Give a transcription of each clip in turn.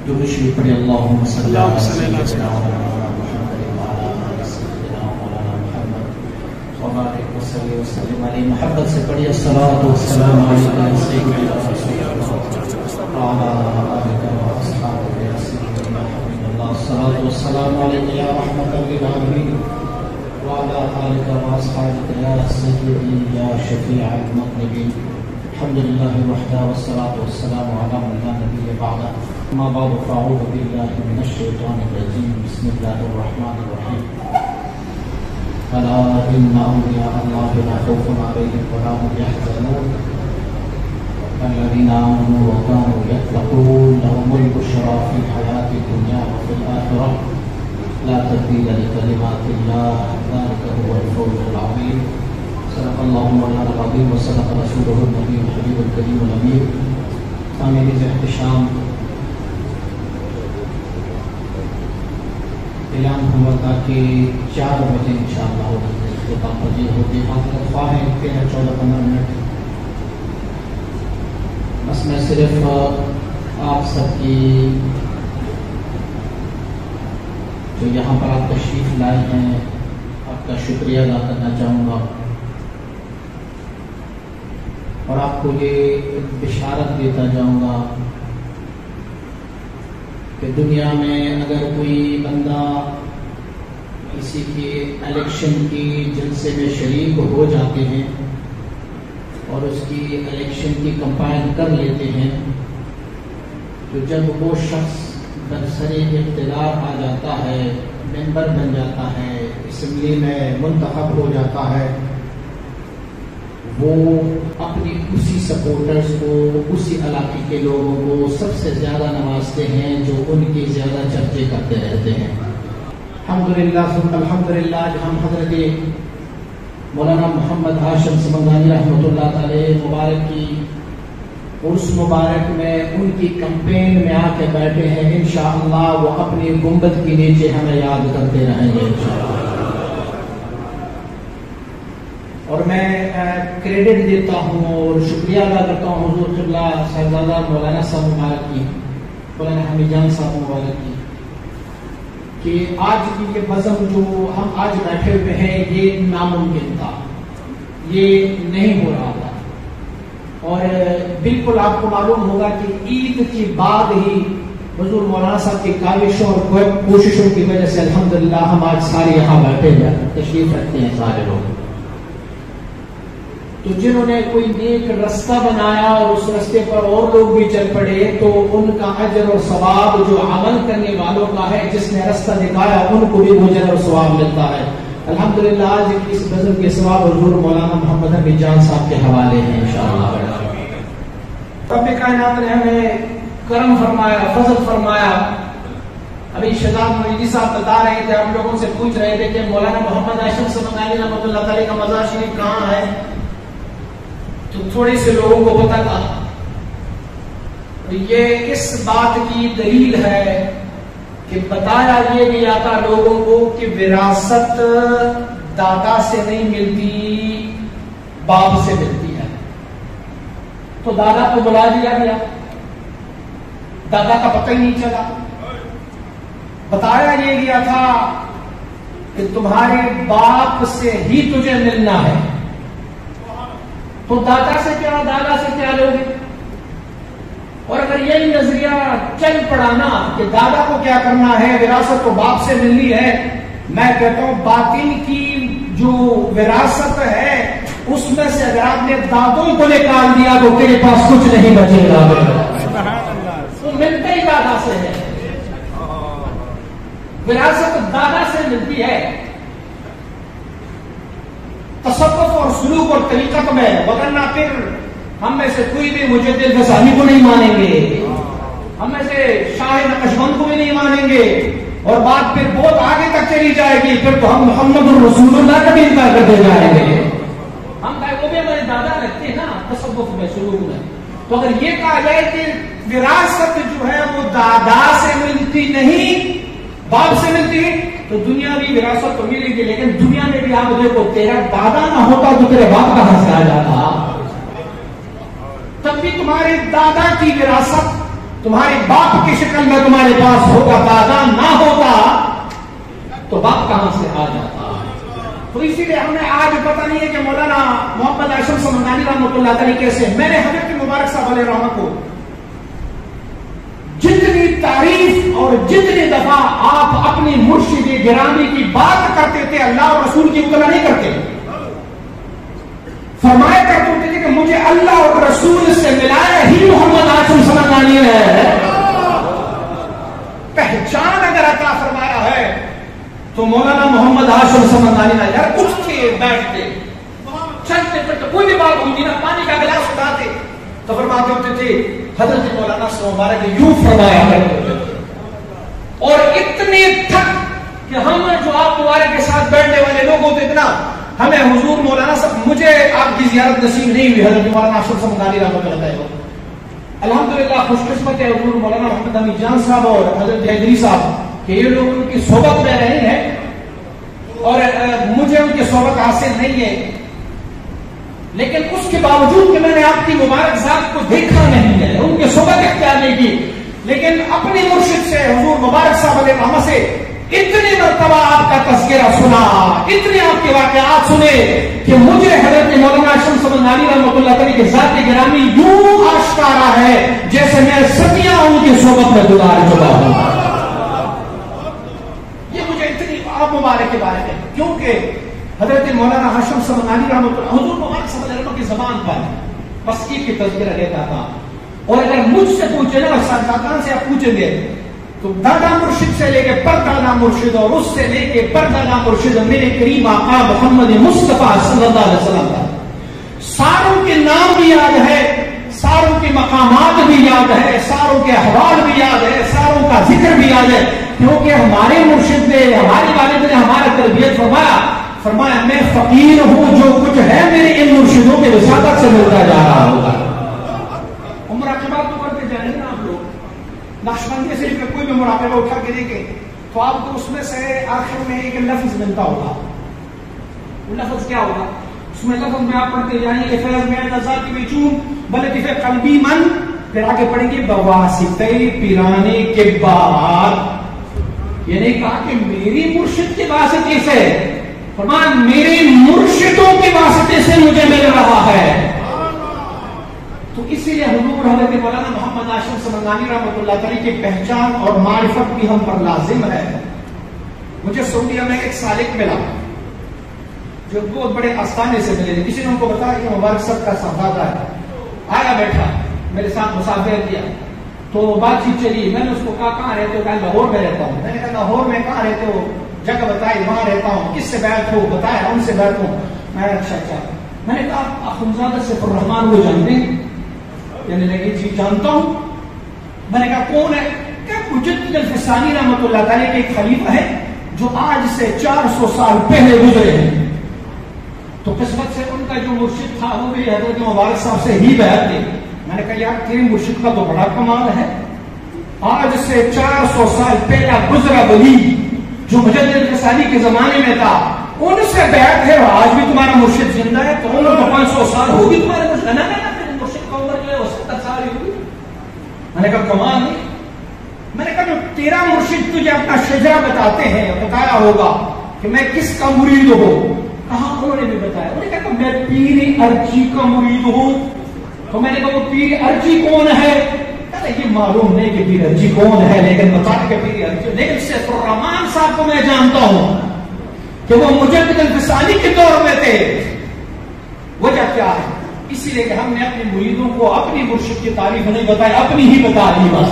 جو شریف پڑھی اللہم صلی علی سیدنا محمد وعلی آل سیدنا مولانا محمد وبارک وسلم علی محبت سے پڑھی الصلاۃ والسلام علیکم سیدنا رسول اللہ وعلی آلہ واصحابہ یا سیدنا حبیب اللہ الصلاۃ والسلام علیک یا رحمۃ للعالمین وعلی آلہ واصحابہ یا سیدی یا شفیع المذنبین الحمد للہ وحدہ والصلاۃ والسلام علی من لا نبی بعدہ اما بعد فاعوذ باللہ من الشیطان الرجیم بسم اللہ الرحمن الرحیم الا ان اولیاء اللہ لا خوف علیہم ولا هم يحزنون الذین آمنوا وكانوا يتقون لهم البشرى في الحیاة الدنیا وفي الآخرة لا تبدیل لکلمات اللہ ذلك هو الفوز العظیم صدق اللہ مولانا العظیم وصدق رسولہ النبی الحبیب الکریم الامین امین احتشام اعلان ہوا تھا کہ 4 بجے انشاءاللہ اختتام پذیر ہوتی ہے حضرت خواہ ہیں 13-14-15 منٹ بس میں صرف آپ سب کی جو یہاں پر آپ تشریف لائے ہیں آپ کا شکریہ ادا کرنا چاہوں گا اور آپ کو یہ بشارت دیتا جاؤں گا کہ دنیا میں اگر کوئی بندہ کسی کے الیکشن کی جلسے میں شریک ہو جاتے ہیں اور اس کی الیکشن کی کمپائن کر لیتے ہیں تو جب وہ شخص برسر اقتدار آ جاتا ہے ممبر بن جاتا ہے اسمبلی میں منتخب ہو جاتا ہے وہ اپنی اسی سپورٹرز کو اسی علاقے کے لوگوں کو سب سے زیادہ نوازتے ہیں جو ان کی زیادہ چرچے کرتے رہتے ہیں الحمدللہ ثم الحمدللہ ہم حضرت مولانا محمد ہاشم سمنگانی رحمۃ اللہ تعالی مبارک کی عرس مبارک میں ان کی کمپین میں آ کے بیٹھے ہیں انشاءاللہ وہ اپنی گنبد کے نیچے ہمیں یاد کرتے رہیں گے انشاءاللہ اور میں کریڈٹ دیتا ہوں اور شکریہ ادا کرتا ہوں حضور قبلہ صاحبزادہ مولانا صاحب مبارک کی مولانا حمید جان صاحب مبارک کی کہ آج کی یہ بزم جو ہم آج بیٹھے ہوئے ہیں یہ ناممکن تھا یہ نہیں ہو رہا تھا اور بالکل آپ کو معلوم ہوگا کہ عید کے بعد ہی حضور مولانا صاحب کی کاوشوں اور کوششوں کی وجہ سے الحمدللہ ہم آج سارے یہاں بیٹھے ہیں تشریف رکھتے ہیں سارے لوگ تو جنہوں نے کوئی نیک رستہ بنایا اور اس رستے پر اور لوگ بھی چل پڑے تو ان کا اجر اور ثواب جو عمل کرنے والوں کا ہے جس نے رستہ دکھایا ان کو بھی اجر اور ثواب ملتا ہے الحمدللہ آج اس بزم کے ثواب حضور مولانا محمد حمید جان صاحب کے حوالے ہیں انشاءاللہ رب کائنات نے ہمیں کرم فرمایا فضل فرمایا ابھی شہزاد مریدی صاحب بتا رہے تھے ہم لوگوں سے پوچھ رہے تھے کہ مولانا محمد ہاشم سمنگانی رحمۃ اللہ تعالی کا مزار شریف کہاں ہے تو تھوڑے سے لوگوں کو پتا تھا یہ اس بات کی دلیل ہے کہ بتایا یہ بھی آتا لوگوں کو کہ وراثت دادا سے نہیں ملتی باپ سے ملتی ہے تو دادا کو بلا دیا گیا دادا کا پتہ ہی نہیں چلا بتایا یہ گیا تھا کہ تمہارے باپ سے ہی تجھے ملنا ہے تو دادا سے کیا لوگے اور اگر یہی نظریہ چل پڑا نا کہ دادا کو کیا کرنا ہے وراثت کو باپ سے ملنی ہے میں کہتا ہوں باطن کی جو وراثت ہے اس میں سے اگر آپ نے دادوں کو نکال دیا تو تیرے پاس کچھ نہیں بچے گا تو ملتے ہی دادا سے ہے وراثت دادا سے ملتی ہے تصوف اور سلوک اور طریقت میں وگرنہ پھر ہم میں سے کوئی بھی مجدد غزالی کو نہیں مانیں گے ہم میں سے شاہ نقشبند کو بھی نہیں مانیں گے اور بات پھر بہت آگے تک چلی جائے گی پھر تو ہم محمد الرسول اللہ کا بھی انکار کرتے جائیں گے ہم وہ بھی ہمارے دادا رکھتے ہیں نا تصوف میں سلوک میں تو اگر یہ کہا جائے کہ وراثت جو ہے وہ دادا سے ملتی نہیں باپ سے ملتی تو دنیا بھی وراثت تو ملے گی لیکن دنیا میں بھی آپ دیکھو تیرا دادا نہ ہوتا تو تیرے باپ کہاں سے آ جاتا تب بھی تمہارے دادا کی وراثت تمہارے باپ کی شکل میں تمہارے پاس ہوگا، دادا نہ ہوتا تو باپ کہاں سے آ جاتا؟ تو اسی لیے ہمیں آج پتہ نہیں ہے کہ مولانا محمد ہاشم سمنگانی رحمۃ اللہ علیہ کیسے. میں نے حضرت مبارک صاحب علیہ رحمہ کو جتنی تعریف اور جتنی دفعہ آپ اپنی مرشد گرامی کی بات کرتے تھے، اللہ اور رسول کی مطالعہ نہیں کرتے، فرمایا کرتے تھے کہ مجھے اللہ اور رسول سے ملایا ہی محمد ہاشم سمنگانی ہے. پہچان اگر عطا فرمایا ہے تو مولانا محمد ہاشم سمنگانی نے. یار اٹھتے بیٹھتے چلتے پھرتے کوئی بھی بات ہوتی نا، پانی کا گلاس اٹھاتے تو فرماتے ہوتے تھے حضرت مولانا سے مبارک یوں فرمایا کرتے تھے. اور اتنے تھک کہ ہم جو آپ مبارک کے ساتھ بیٹھنے والے لوگ ہوتے اتنا ہمیں حضور مولانا صاحب، مجھے آپ کی زیارت نصیب نہیں ہوئی حضرت مولانا ہاشم سمنگانی رحمۃ اللہ علیہ. الحمدللہ خوش قسمت ہے حضور مولانا محمد حمید جان صاحب اور حضرت حیدری صاحب کہ یہ لوگ ان کی صحبت میں رہے ہیں اور مجھے ان کی صحبت حاصل نہیں ہے. لیکن اس کے باوجود کہ میں نے آپ کی مبارک ذات کو دیکھا نہیں ہے، ان کی صحبت اختیار نہیں کی، لیکن اپنی مرشد سے حضور مبارک صاحب علیہ رحمہ سے اتنی مرتبہ آپ کا تذکرہ سنا، اتنے آپ کے واقعات سنے کہ مجھے حضرت مولانا ہاشم سمنگانی رحمۃ اللہ علیہ کی ذات گرامی یوں آشکارا ہے جیسے میں صدیاں ان کی صحبت میں گزار چکا ہوں. یہ مجھے اتنی آپ مبارک کے بارے میں، کیونکہ حضرت مولانا ہاشم سمنگانی رحمۃ اللہ حضور مبارک صلی اللہ علیہ وسلم کی زبان پر بس ایک کی تذکرہ لیتا تھا. اور اگر مجھ سے پوچھے نا، سادان سے آپ پوچھیں گے تو دادا مرشد سے لے کے پردادا مرشد اور اس سے لے کے پردادا مرشد میرے کریم آقا محمد مصطفیٰ صلی اللہ علیہ وسلم کا ساروں کے نام بھی یاد ہے، ساروں کے مقامات بھی یاد ہے، ساروں کے احوال بھی یاد ہے، ساروں کا ذکر بھی یاد ہے، کیونکہ ہمارے مرشد نے، ہمارے والد نے ہمارا تربیت فرمایا میں فقیر ہوں، جو کچھ ہے میرے ان مرشدوں کے وساطت سے ملتا جا رہا ہوگا. مراقبہ تو کرتے جائیں گے نا آپ لوگ، نقشبندی سے کوئی بھی مراقبہ اٹھا کے دیکھیں تو آپ کو اس میں سے آخر میں ایک لفظ ملتا ہوگا. وہ لفظ کیا ہوگا؟ اس میں لفظ میں آپ پڑھتے جائیں گے فیض میں نظر کی بیچون بلکہ قلبی من، پھر آگے پڑھیں گے بواسطے پیرانے کے بعد. یعنی کہا کہ میری مرشد کے واسطے سے، فرمایا میرے مرشدوں کے واسطے سے مجھے مل رہا ہے. تو اسی لیے حضور حضرت مولانا محمد ہاشم سمنگانی رحمۃ اللہ علیہ کی پہچان اور معرفت بھی ہم پر لازم ہے. مجھے سعودیہ میں ایک سالک ملا جو بہت بڑے آستانے سے ملے تھے. کسی نے ان کو بتایا کہ مبارک صاحب کا صاحبزادہ ہے. آیا بیٹھا میرے ساتھ مسافر کیا تو بات چیت چلی. میں نے اس کو کہا کہاں رہتے ہو؟ کہا لاہور میں رہتا ہوں. میں نے کہا لاہور میں کہاں رہتے ہو؟ جگہ بتائی، وہاں رہتا ہوں. کس سے بیعت ہو؟ بتایا ان سے بیعت ہوں. میں اچھا. میں نے کہا اخوندزادہ سیف الرحمان وہ جانتے ہیں؟ یعنی لگی جی جانتا ہوں. میں نے کہا کون ہے؟ کہ مجدد الفسانی رحمۃ اللہ تعالیٰ کے ایک خلیفہ ہے جو آج سے 400 سال پہلے گزرے ہیں. تو قسمت سے ان کا جو مرشد تھا وہ بھی حضرت مبارک صاحب سے ہی بیعت دی. میں نے کہا یار تیرے مرشد کا تو بڑا کمال ہے، آج سے 400 سال پہلا گزرا ولی جو مجدد الفسانی کے زمانے میں تھا ان سے بیعت ہے اور آج بھی تمہارا مرشد زندہ ہے. تو عمر تو 500 سال ہوگی تمہارے مرشد. مرشد کا عمر جو ہے وہ 70 سال ہی ہوگی. میں نے کہا کمال نہیں. میں نے کہا جو تیرا مرشد تجھے اپنا شجرہ بتاتے ہیں، بتایا ہوگا کہ میں کس کا مرید ہوں. کہاں انہوں نے بھی بتایا. انہوں نے کہا کہ میں پیر ارچی کا مرید ہوں. تو میں نے کہا وہ پیر ارچی کون ہے؟ یہ معلوم نہیں کہ پیر ارچی کون ہے، لیکن بتا کہ پیر ارچی. لیکن سیف الرحمان صاحب کو میں جانتا ہوں کہ وہ مجدد الفسانی کے دور میں تھے. وجہ کیا ہے؟ اسی لیے کہ ہم نے اپنے مریدوں کو اپنی مرشد کی تعریف نہیں بتائی، اپنی ہی بتا دی بس.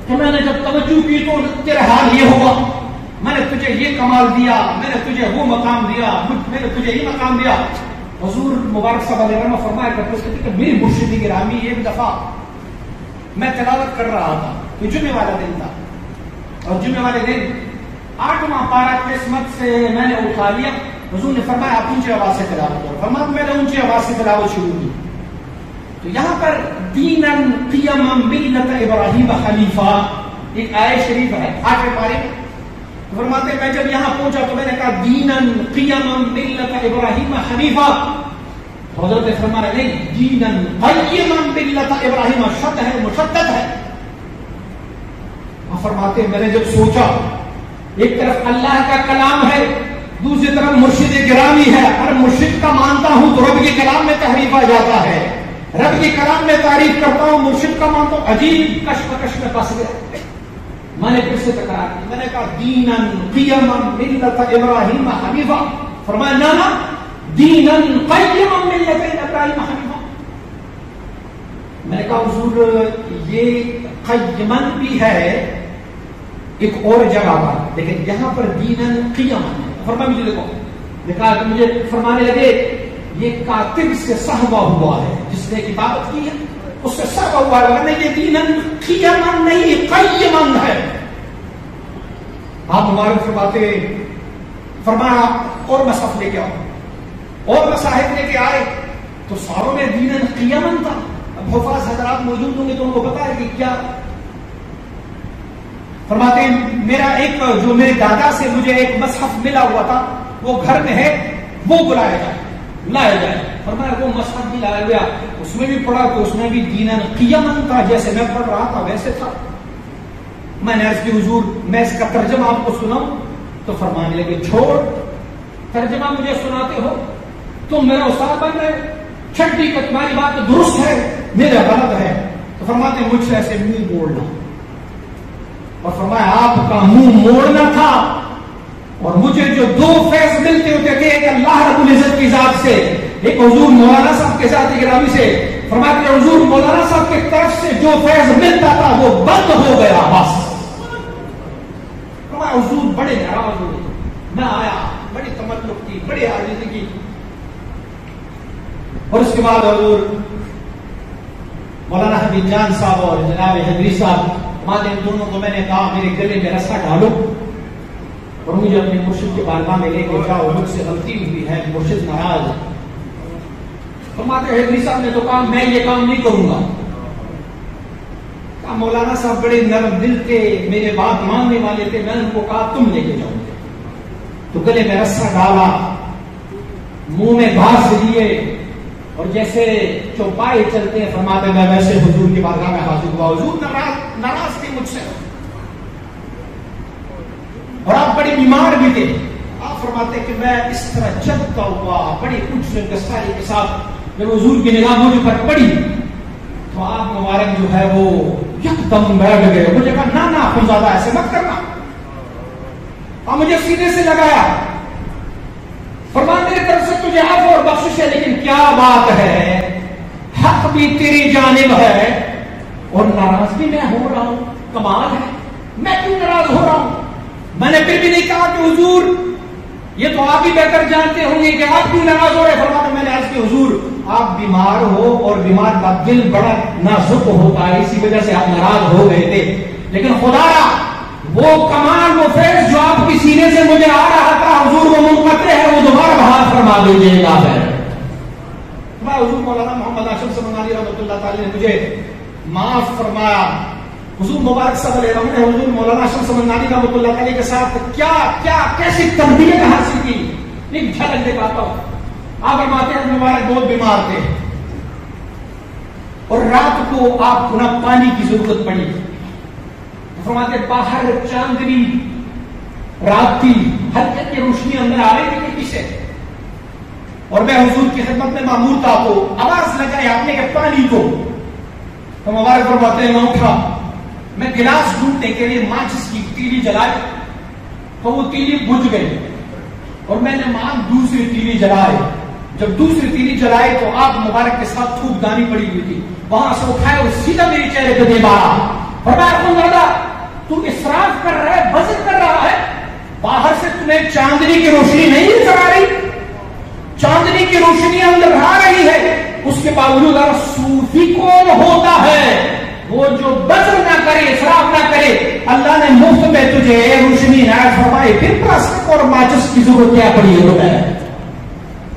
کہ میں نے جب توجہ کی تو تیرا حال یہ ہوگا، میں نے تجھے یہ کمال دیا، میں نے تجھے وہ مقام دیا، میں نے تجھے یہ مقام دیا. حضور مبارک صاحب علیہ وسلم فرمایا کرتے تھے کہ میری مرشد گرامی ایک دفعہ میں تلاوت کر رہا تھا، تو جمعے والا دن تھا، اور جمعے والے دن 8واں پارہ قسمت سے میں نے اٹھا لیا. حضور نے فرمایا آپ اونچی آواز سے تلاوت کرو. فرمایا میں نے اونچی آواز سے تلاوت شروع کی. تو یہاں پر دینن قیما ملت ابراہیم خلیفہ ایک آیت شریف ہے 8ویں پارے. فرماتے میں جب یہاں پہنچا تو میں نے کہا دینن قیما ملت ابراہیم خلیفہ. تو حضرت نے فرمایا نہیں، دینن قیما ملت ابراہیم، شد ہے، مشدد ہے. فرماتے ہیں میں نے جب سوچا ایک طرف اللہ کا کلام ہے، دوسری طرف مرشد گرامی ہے، اور مرشد کا مانتا ہوں تو رب کے کلام میں تحریف آ جاتا ہے، رب کے کلام میں تعریف کرتا ہوں، مرشد کا مانتا ہوں، عجیب کشمکش میں پھنس گیا. میں نے پھر سے تکرار کی، میں نے کہا دینن قیما ملت ابراہیم حنیفا. فرمایا نانا دینن قیما ملت ابراہیم حنیفا. میں نے کہا حضور یہ قیمن بھی ہے ایک اور جگہ پر، لیکن یہاں پر دینن قیما. فرمایا مجھے دیکھو، دیکھا کہ مجھے فرمانے لگے یہ کاتب سے صحبہ ہوا ہے، جس نے کتابت کی ہے اس سے صحبہ ہوا ہے، ورنہ یہ دینن قیما نہیں قیمن ہے. آپ مبارک فرماتے، فرمایا اور مصحف لے کے آؤ، اور مصاحف لے کے آئے تو ساروں میں دینن قیمن تھا. اب حفاظ حضرات موجود ہوں گے تو ان کو پتا ہے کہ کیا. فرماتے ہیں میرا ایک جو میرے دادا سے مجھے ایک مصحف ملا ہوا تھا وہ گھر میں ہے، وہ بلایا جائے، لایا جائے. فرمایا وہ مصحف بھی لایا گیا، اس میں بھی پڑھا تو اس میں بھی دینن قیمن تھا، جیسے میں پڑھ رہا تھا ویسے تھا. میں نے عرض کی حضور میں اس کا ترجمہ آپ کو سناؤں؟ تو فرمانے لگے چھوڑ، ترجمہ مجھے سناتے ہو، تم میرا استاد بن رہے، چھٹی کا تمہاری بات درست ہے میرا غلط ہے. تو فرماتے ہیں مجھ سے ایسے منہ موڑنا، اور فرمایا آپ کا منہ موڑنا تھا. اور مجھے جو دو فیض ملتے ہوتے تھے، ایک اللہ رب العزت کی ذات سے، ایک حضور مولانا صاحب کے ذات گرامی سے. فرماتے ہیں حضور مولانا صاحب کی طرف سے جو فیض ملتا تھا وہ بند ہو گیا بس. فرمایا حضور بڑے ناراض ہوئے. میں آیا، بڑی تملق کی، بڑی عاجزی کی، اور اس کے بعد حضور مولانا حبیب جان صاحب اور جناب حضری صاحب، ان دونوں کو میں نے کہا میرے گلے میں رسا ڈالو اور مجھے اپنے مرشد کے بارگاہ میں لے کے جاؤ، مجھ سے غلطی ہوئی ہے، مرشد ناراض. فرماتے حضری صاحب نے تو کہا میں یہ کام نہیں کروں گا. کہا مولانا صاحب بڑے نرم دل تھے، میرے بات ماننے والے تھے، میں نے ان کو کہا تم لے کے جاؤ. تو گلے میں رسا ڈالا، منہ میں گھاس لیے، اور جیسے چوپائے چلتے ہیں فرماتے میں ویسے حضور کی بارگاہ میں حاضر ہوا. حضور ناراض تھے مجھ سے، اور آپ بڑے بیمار بھی تھے. آپ فرماتے کہ میں اس طرح چلتا ہوا بڑی کچھ گسائی کے ساتھ جب حضور کی نگاہ مجھ پر پڑی تو آپ مبارک جو ہے وہ یکدم بیٹھ گئے. مجھے کہا نہ نہ خونزادہ ایسے مت کرنا، اور مجھے سینے سے لگایا. فرمایا میری طرف سے تجھے عفو اور بخشش ہے، لیکن کیا بات ہے، حق بھی تیری جانب ہے اور ناراض بھی میں ہو رہا ہوں. کمال ہے، میں کیوں ناراض ہو رہا ہوں؟ میں نے پھر بھی نہیں کہا کہ حضور یہ تو آپ ہی بہتر جانتے ہوں گے کہ آپ کیوں ناراض ہو رہے. فرمایا میں نے عرض کی حضور آپ بیمار ہو اور بیمار کا دل بڑا نازک ہوتا ہے، اسی وجہ سے آپ ناراض ہو گئے تھے، لیکن خدایا وہ کمال وہ فیض جو آپ کی سینے سے مجھے آ رہا تھا حضور وہ منقطع ہے، وہ دوبارہ بحال فرما دیجیے گا. حضور مولانا محمد ہاشم سمنانی رحمۃ اللہ تعالی نے مجھے معاف فرمایا. حضور مبارک صلی اللہ علیہ وسلم نے حضور مولانا ہاشم سمنانی رحمۃ اللہ تعالی کے ساتھ کیا کیا کیسی تربیت حاصل کی، ایک جھلک دکھاتا ہوں. آپ فرماتے ہیں مبارک بہت بیمار تھے اور رات کو آپ کو نہ پانی کی ضرورت پڑی. فرماتے باہر چاندنی رات کی ہلکی کی روشنی اندر آ رہی تھی کھڑکی سے، اور میں حضور کی خدمت میں مامور تھا تو آواز لگائی آپ نے کہ پانی کو. تو مبارک فرماتے ہیں میں اٹھا، میں گلاس ڈھونڈنے کے لیے ماچس کی تیلی جلائی تو وہ تیلی بجھ گئی، اور میں نے دوسری تیلی جلائے. جب دوسری تیلی جلائے تو آپ مبارک کے ساتھ تھوک دانی پڑی ہوئی تھی، وہاں سے اٹھائے اور سیدھا میرے چہرے پہ دے مارا. فرمایا تو اسراف کر رہا ہے، بذل کر رہا ہے، باہر سے تمہیں چاندنی کی روشنی نہیں نظر آ رہی، چاندنی کی روشنی اندر آ رہی ہے، اس کے باوجود صوفی کون ہوتا ہے وہ جو بذل نہ کرے، اسراف نہ کرے. اللہ نے مفت میں تجھے روشنی عنایت فرمائی، پھر پلاسٹک اور ماچس کی ضرورت کیا پڑی ہے؟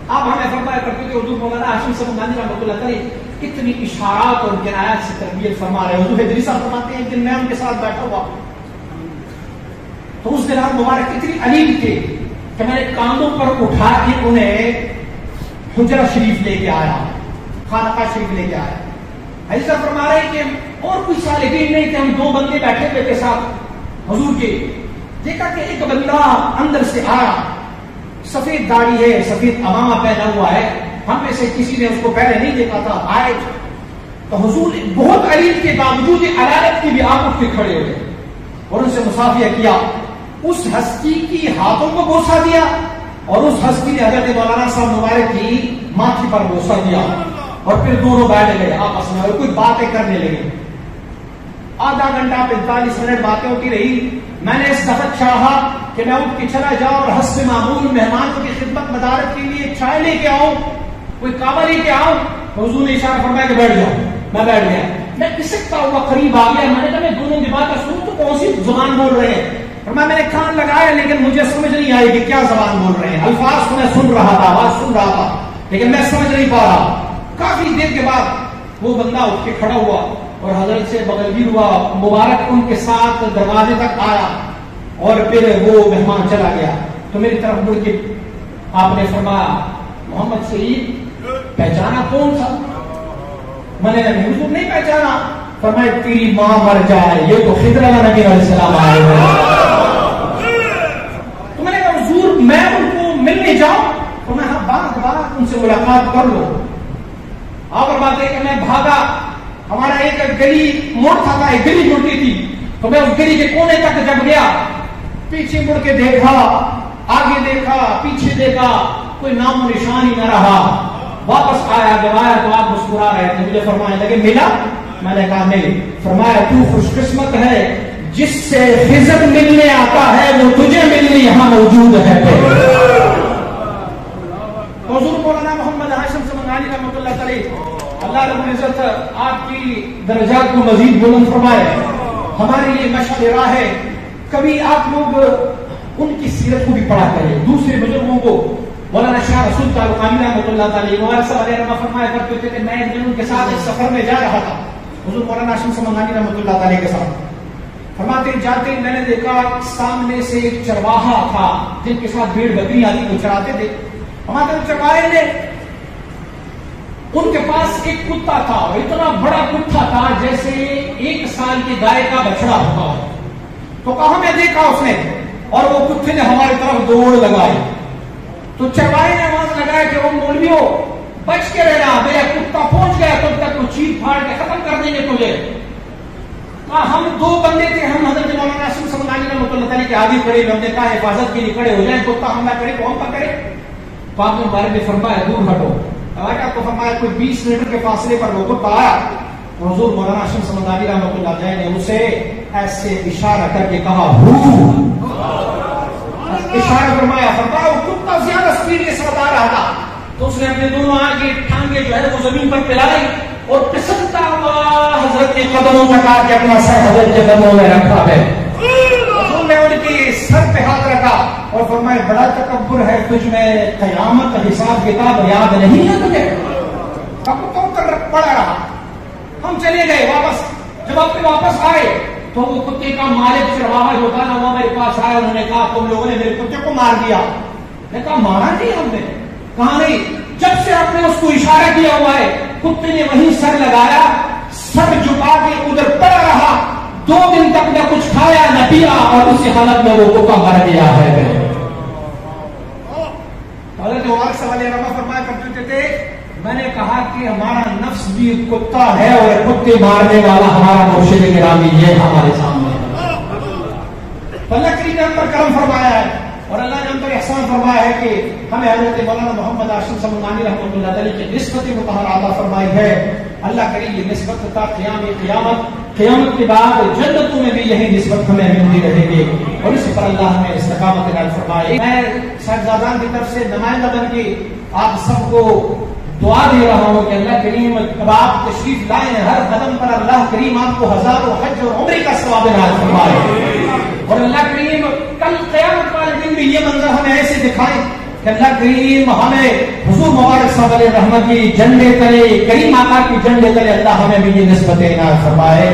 آپ ہمیں فرمایا کرتے تھے حضور مولانا ہاشم سمنانی رحمۃ اللہ تعالی کتنی اشارات اور کنایات سے تربیت فرما رہے. حضور حضری صاحب فرماتے ہیں ایک دن میں ان کے ساتھ بیٹھا ہوا تو اس دن آپ مبارک اتنی علیم تھے کہ میں نے کاندھوں پر اٹھا کے انہیں حجرہ شریف لے کے آیا، خانقاہ شریف لے کے آیا. ایسا فرما رہے کہ اور کوئی صالحین نہیں تھے، ہم دو بندے بیٹھے ہوئے تھے ساتھ حضور کے. دیکھا کہ ایک بندہ اندر سے آیا، سفید داڑھی ہے، سفید امامہ پہنا ہوا ہے، ہم میں سے کسی نے اس کو پہلے نہیں دیکھا تھا. آئے تو حضور بہت علیم کے باوجود علالت کی بھی آپ اٹھ کے کھڑے ہوئے اور ان سے مصافحہ کیا. اس ہستی کی ہاتھوں کو بوسہ دیا اور اس ہستی نے حضرت مولانا صاحب مبارک کی ماتھے پر بوسہ دیا اور پھر دونوں بیٹھ گئے آپس میں اور کوئی باتیں کرنے لگے. آدھا گھنٹہ 45 منٹ باتیں ہوتی رہی. میں نے اس وقت چاہا کہ میں اٹھ کے چلا جاؤں اور حسب معمول مہمانوں کی خدمت مدارت کے لیے چائے لے کے آؤں، کوئی کعبہ لے کے آؤں. حضور نے اشارہ فرمایا کہ بیٹھ جاؤ. میں بیٹھ گیا. میں کسکتا ہوا قریب آ گیا. میں نے کہا میں دونوں کی باتیں سنوں تو کون سی زبان بول رہے ہیں. فرمایا میں نے کان لگایا لیکن مجھے سمجھ نہیں آئی کہ کیا زبان بول رہے ہیں. الفاظ کو میں سن رہا تھا، آواز سن رہا تھا لیکن میں سمجھ نہیں پا رہا. کافی دیر کے بعد وہ بندہ اٹھ کے کھڑا ہوا اور حضرت سے بغلگیر ہوا. مبارک ان کے ساتھ دروازے تک آیا اور پھر وہ مہمان چلا گیا. تو میری طرف مڑ کے آپ نے فرمایا محمد سعید پہچانا کون تھا؟ میں نے حضور نہیں پہچانا. فرمایا تیری ماں مر جائے، یہ تو خضر نبی علیہ السلام آئے ہوئے. تو میں نے کہا حضور میں ان کو ملنے جاؤں؟ تو میں ہاں بات ان سے ملاقات کر لو. آپ بات ہے کہ میں بھاگا. ہمارا ایک گلی موڑتا تھا، ایک گلی مڑتی تھی، تو میں اس گلی کے کونے تک جب گیا، پیچھے مڑ کے دیکھا، آگے دیکھا، پیچھے دیکھا، کوئی نام و نشان ہی نہ رہا. واپس آیا، جب آیا تو آپ مسکرا رہے تھے. مجھے فرمانے لگے ملا؟ میں نے کہا نہیں. فرمایا تو خوش قسمت ہے جس سے خضر ملنے آتا ہے وہ تجھے ملنے یہاں موجود ہے. حضور مولانا محمد ہاشم سمنگانی رحمۃ اللہ علیہ، اللہ رب العزت آپ کی درجات کو مزید بلند فرمائے. ہمارے لیے مشعل راہ ہے. کبھی آپ لوگ ان کی سیرت کو بھی پڑھا کریں. دوسرے بزرگوں کو مولانا شاہ رسول تعلقانی رحمۃ اللہ علیہ مبارک علیہ فرمایا کرتے تھے کہ میں ایک دن ان کے ساتھ ایک سفر میں جا رہا تھا، حضور مولانا ہاشم سمنگانی رحمۃ اللہ علیہ کے ساتھ. فرماتے جاتے میں نے دیکھا سامنے سے ایک چرواہا تھا جن کے ساتھ بھیڑ بکری آدھی کو چراتے تھے. ہمارے چرواہے نے ان کے پاس ایک کتا تھا اور اتنا بڑا کتا تھا جیسے 1 سال کی گائے کا بچڑا ہوتا ہے. تو کہاں میں دیکھا اس نے اور وہ کتے نے ہماری طرف دوڑ لگائی. تو چرواہے نے آواز لگایا کہ وہ مولویوں بچ کے رہنا، میرا کتا پہنچ گیا تب تک وہ چیخ پھاڑ کے ختم کر دیں گے تجھے. ہم 2 بندے تھے، ہم حضرت مولانا ہاشم سمنگانی رحمۃ اللہ علیہ کے آگے کھڑے، ہم نے کہا حفاظت کے لیے کھڑے ہو جائیں، کتا حملہ کرے کون کا کرے. تو آپ نے ہمارے نے فرمایا دور ہٹو. تو فرمایا کوئی 20 میٹر کے فاصلے پر وہ کتا آیا. حضور مولانا ہاشم سمنگانی رحمۃ اللہ علیہ نے اسے ایسے اشارہ کر کے کہا اشارہ فرمایا. فرمایا وہ کتا زیادہ سپیڈ کے ساتھ آ رہا تھا تو اس نے اپنے دونوں آگے ٹانگیں جو ہے وہ زمین پر پلائی اور پسندتا ہوا حضرت کے قدموں تک آ کے اپنا سر حضرت کے قدموں میں رکھا ہے. حضور نے ان کے سر پہ ہاتھ رکھا اور فرمایا بڑا تکبر ہے تجھ میں، قیامت حساب کتاب یاد نہیں ہے تجھے. پڑا رہا. ہم چلے گئے واپس. جب آپ واپس آئے تو وہ کتے کا مالک چرواہا جو تھا نا وہ میرے پاس آیا. انہوں نے کہا تم لوگوں نے میرے کتے کو مار دیا. میں کہا مارا نہیں ہم نے. کہا نہیں، جب سے آپ نے اس کو اشارہ کیا ہوا ہے کتے نے وہیں سر لگایا، سر جھکا کے ادھر پڑا رہا. 2 دن تک نہ کچھ کھایا نہ پیا اور اسی حالت میں وہ کتا مر گیا ہے. حضرت عمر صلی اللہ علیہ فرمایا کرتے تھے میں نے کہا کہ ہمارا نفس بھی کتا ہے اور کتے مارنے والا ہمارا مرشد گرامی یہ ہمارے سامنے ہے. اللہ کریم نے ہم پر کرم فرمایا ہے اور اللہ نے ہم پر احسان فرمایا ہے کہ ہمیں حضرت مولانا محمد ہاشم سمنگانی رحمۃ اللہ علیہ کی نسبت مطہرہ عطا فرمائی ہے. اللہ کرے یہ نسبت تا قیامت کے بعد جنتوں میں بھی یہی نسبت ہمیں ملتی رہے گی اور اس پر اللہ ہمیں استقامت عنایت فرمائے. میں صاحبزادان کی طرف سے نمائندہ بن کے آپ سب کو دعا دے رہا ہوں کہ اللہ کریم اب آپ تشریف لائیں، ہر قدم پر اللہ کریم آپ کو ہزاروں حج اور عمرے کا ثواب عنایت فرمائے اور اللہ کریم کل قیامت والے دن بھی یہ منظر ہمیں ایسے دکھائے کہ اللہ کریم ہمیں حضور مبارک صلی اللہ علیہ رحمت کی جنڈے تلے، کریم آقا کی جنڈے تلے اللہ ہمیں بھی یہ نسبت عنایت فرمائے.